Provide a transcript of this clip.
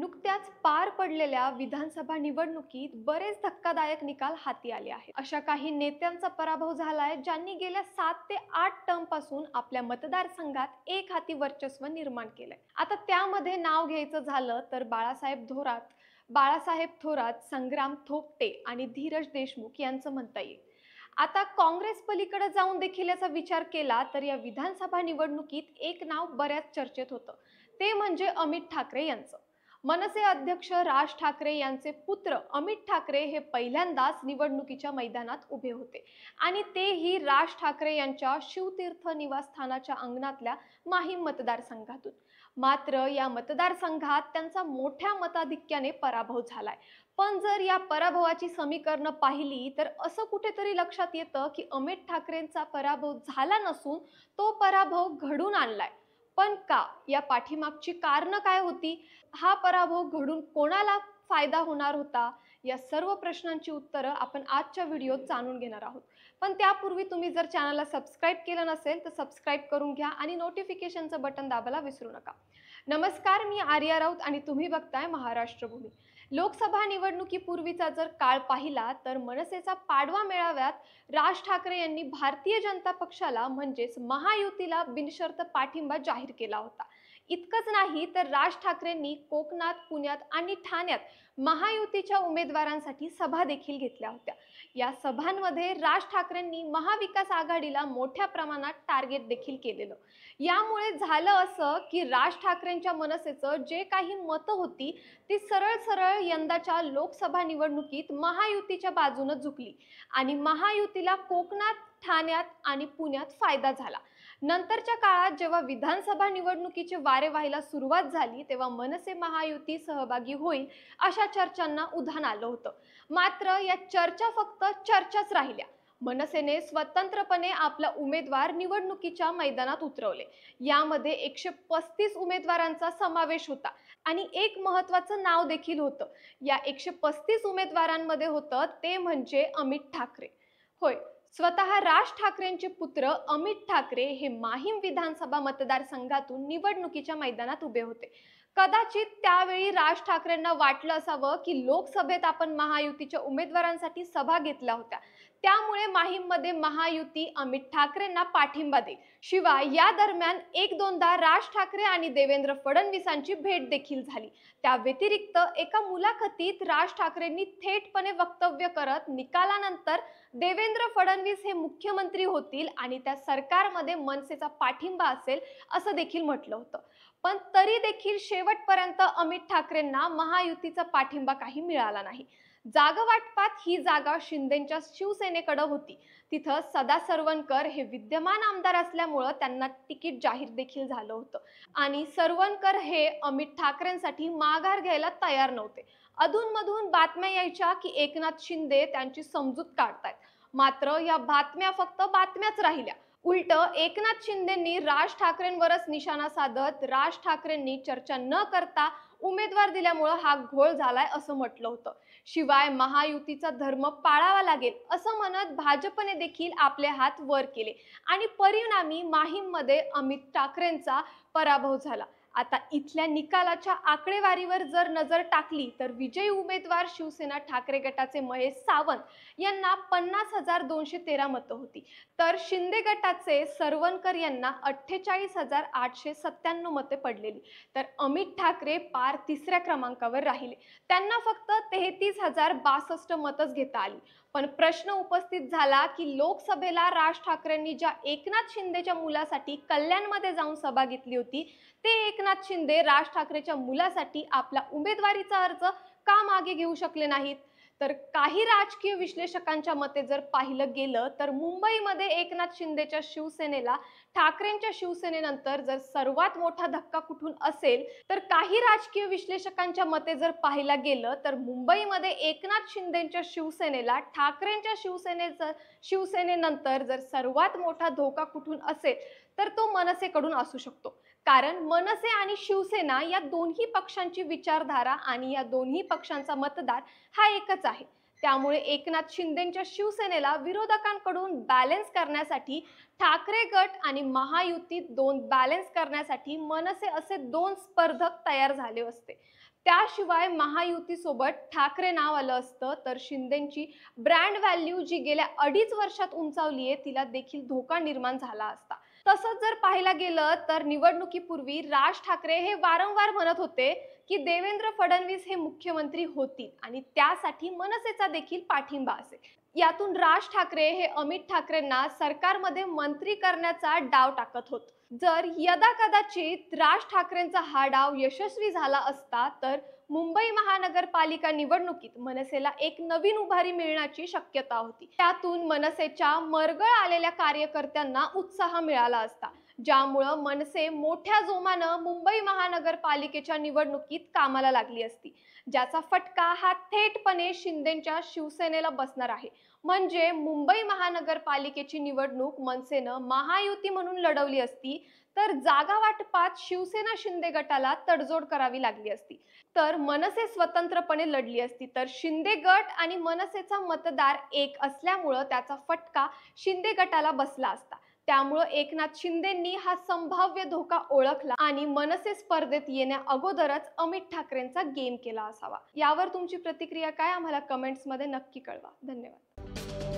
नुकत्याच पार पडलेल्या विधानसभा निवडणुकीत बरेच धक्कादायक निकाल हाती आले आहेत। अशा काही नेत्यांचा पराभव झालाय ज्यांनी गेल्या 7 ते 8 टर्म पासून आपल्या मतदारसंघात एक हाती वर्चस्व निर्माण केलंय। आता त्यामध्ये नाव घ्यायचं झालं तर बाळासाहेब थोरात, संग्राम थोपटे आणि धीरज देशमुख यांचं म्हणता येईल। आता काँग्रेस पलीकडे जाऊन देखील याचा विचार केला तर या विधानसभा निवडणुकीत एक नाव बऱ्याच चर्चेत होतं, ते म्हणजे अमित ठाकरे यांचं। मनसे अध्यक्ष राज ठाकरे यांचे पुत्र अमित ठाकरे हे पहिल्यांदाच निवडणुकीच्या मैदानात उभे होते आणि तेही राज ठाकरे यांच्या शिवतीर्थ निवासस्थानाच्या अंगणातल्या माहीम मतदारसंघातून। मात्र या मतदारसंघात त्यांचा मोठ्या मताधिक्याने पराभव झालाय। पण जर या पराभवाची समीकरणं पाहिली तर असं कुठेतरी लक्षात येतं की अमित ठाकरेंचा पराभव झाला नसून तो पराभव घडून आणलाय। पण का? या पाठीमागची कारणं काय होती? हा पराभव घडून कोणाला फायदा होणार होता? या सर्व प्रश्नांची उत्तरं आपण आजच्या व्हिडिओत जाणून घेणार आहोत। पण त्यापूर्वी तुम्ही जर चॅनलला सबस्क्राईब केलं नसेल तर सबस्क्राईब करून घ्या आणि नोटिफिकेशनचं बटन दाबायला विसरू नका। नमस्कार, मी आर्या राऊत आणि तुम्ही बघताय महाराष्ट्र भूमी। लोकसभा निवडणुकीपूर्वीचा जर काळ पाहिला तर मनसेचा पाडवा मेळाव्यात राज ठाकरे यांनी भारतीय जनता पक्षाला म्हणजेच महायुतीला बिनशर्त पाठिंबा जाहीर केला होता। इतकंच नाही तर राज ठाकरेंनी कोकणात, पुण्यात आणि ठाण्यात महायुतीच्या उमेदवारांसाठी सभा देखील घेतल्या होत्या। या सभांमध्ये राज ठाकरेंनी महाविकास आघाडीला मोठ्या प्रमाणात टार्गेट देखील केलेलं। यामुळे झालं असं की राज ठाकरेंच्या मनसेचं जे काही मतं होती ती सरळ सरळ यंदाच्या लोकसभा निवडणुकीत महायुतीच्या बाजूने झुकली आणि महायुतीला कोकणात, ठाण्यात आणि पुण्यात फायदा झाला। नंतरच्या काळात जेव्हा विधानसभा निवडणुकीचे वारे व्हायला सुरुवात झाली तेव्हा मनसे महायुती सहभागी होईल अशा चर्चांना उधाण आलं होतं। मात्र या चर्चा फक्त चर्चाच राहिल्या। मनसेने स्वतंत्रपणे आपला उमेदवार निवडणुकीच्या मैदानात उतरवले। यामध्ये 135 उमेदवारांचा समावेश होता आणि एक महत्त्वाचं नाव देखील होतं। या 135 उमेदवारांमध्ये होतं ते म्हणजे अमित ठाकरे। होय, स्वतः राज ठाकरेंचे पुत्र अमित ठाकरे हे माहीम विधानसभा मतदारसंघातून निवडणुकीच्या मैदानात उभे होते। कदाचित त्यावेळी राज ठाकरेंना वाटलं असावं की लोकसभेत आपण महायुतीच्या उमेदवारांसाठी सभा घेतल्या होत्या, त्यामुळे माहीममध्ये महायुती अमित ठाकरेंना पाठिंबा देईल। शिवाय या दरम्यान एक दोनदा राज ठाकरे आणि देवेंद्र फडणवीसांची भेट देखील झाली। त्या व्यतिरिक्त एका मुलाखतीत राज ठाकरेंनी थेटपणे वक्तव्य करत निकालानंतर देवेंद्र फडणवीस हे मुख्यमंत्री होतील आणि त्या सरकारमध्ये मनसेचा पाठिंबा असेल असं देखील म्हटलं होतं। पण तरी देखील शेवटपर्यंत अमित ठाकरेंना महायुतीचा पाठिंबा काही मिळाला नाही। जागावाटपात ही जागा शिंदेंच्या शिवसेनेकडे होती। तिथं सदा सरवणकर हे विद्यमान आमदार असल्यामुळे त्यांना तिकीट जाहीर देखील झालं होतं आणि सरवणकर हे अमित ठाकरेंसाठी माघार घ्यायला तयार नव्हते। अधूनमधून बातम्या यायच्या की एकनाथ शिंदे त्यांची समजूत काढतायत। मात्र या बातम्या फक्त बातम्याच राहिल्या। उलट एकनाथ शिंदेंनी राज ठाकरेंवरच निशाणा साधत राज ठाकरेंनी चर्चा न करता उमेदवार दिल्यामुळे हा घोळ झालाय असं म्हटलं होतं। शिवाय महायुतीचा धर्म पाळावा लागेल असं म्हणत भाजपने देखील आपले हात वर केले आणि परिणामी माहीममध्ये अमित ठाकरेंचा पराभव झाला। आता इथल्या निकालाच्या आकडेवारीवर जर नजर टाकली तर विजयी उमेदवार शिवसेना ठाकरे गटाचे महेश सावंत यांना 50,213 मतं होती, तर शिंदे गटाचे सरवणकर यांना 48,897 मते पडलेली। तर अमित ठाकरे पार तिसऱ्या क्रमांकावर राहिले, त्यांना फक्त 33,062 मतच घेता आली। पण प्रश्न उपस्थित झाला की लोकसभेला राज ठाकरेंनी ज्या एकनाथ शिंदेच्या मुलासाठी कल्याणमध्ये जाऊन सभा घेतली होती ते एकनाथ शिंदे राज ठाकरेच्या मुलासाठी आपला उमेदवारीचा अर्ज का मागे घेऊ शकले नाहीत? तर काही राजकीय विश्लेषकांच्या मते जर पाहिलं गेलं तर मुंबईमध्ये एकनाथ शिंदेच्या शिवसेनेला ठाकरेंच्या शिवसेनेनंतर जर सर्वात मोठा धक्का कुठून असेल तर काही राजकीय विश्लेषकांच्या मते जर पाहिलं गेलं तर मुंबईमध्ये एकनाथ शिंदेच्या शिवसेनेला ठाकरेंच्या शिवसेनेनंतर जर सर्वात मोठा धोका कुठून असेल तर तो मनसेकडून असू शकतो। कारण मनसे आणि शिवसेना या दोन्ही पक्षांची विचारधारा आणि या दोन्ही पक्षांचा मतदार हा एकच आहे। त्यामुळे एकनाथ शिंदेंच्या शिवसेनेला विरोधकांकडून बॅलन्स करण्यासाठी ठाकरे गट आणि महायुतीत बॅलन्स करण्यासाठी मनसे असे दोन स्पर्धक तयार झाले असते। त्याशिवाय महायुतीसोबत ठाकरे नाव आलं असतं तर शिंदेची ब्रँड व्हॅल्यू जी गेल्या 2.5 वर्षात उंचावली आहे तिला देखील धोका निर्माण झाला असता. तसंच जर पाहायला गेलं तर निवडणुकीपूर्वी राज ठाकरे हे वारंवार म्हणत होते की देवेंद्र फडणवीस हे मुख्यमंत्री होतील आणि त्यासाठी मनसेचा देखील पाठिंबा असेल. यातून राज ठाकरे हे अमित ठाकरेंना सरकारमध्ये मंत्री करण्याचा डाव टाकत होते. जर यदाकदाचित राज ठाकरेंचा हा डाव यशस्वी झाला असता तर मुंबई महानगरपालिका निवडणुकीत मनसेला एक नवीन उभारी मिळण्याची शक्यता होती. त्यातून मनसेच्या मरगळ आलेल्या कार्यकर्त्यांना उत्साह मिळाला असता, ज्यामुळे मनसे मोठ्या जोमानं मुंबई महानगरपालिकेच्या निवडणुकीत कामाला लागली असती, ज्याचा फटका हा थेटपणे शिंदेच्या शिवसेनेला बसणार आहे. म्हणजे मुंबई महानगरपालिकेची निवडणूक मनसेनं महायुती म्हणून लढवली असती तर जागा वाटपात शिवसेना शिंदे गटाला तडजोड करावी लागली असती. तर मनसे स्वतंत्रपणे लढली असती तर शिंदे गट आणि मनसेचा मतदार एक असल्यामुळं त्याचा फटका शिंदे गटाला बसला असता. त्यामुळे एकनाथ शिंदेंनी हा संभाव्य धोका ओळखला आणि मनसे स्पर्धेत येण्या अगोदरच अमित ठाकरेंचा गेम केला असावा. यावर तुमची प्रतिक्रिया काय आम्हाला कमेंट्समध्ये नक्की कळवा. धन्यवाद.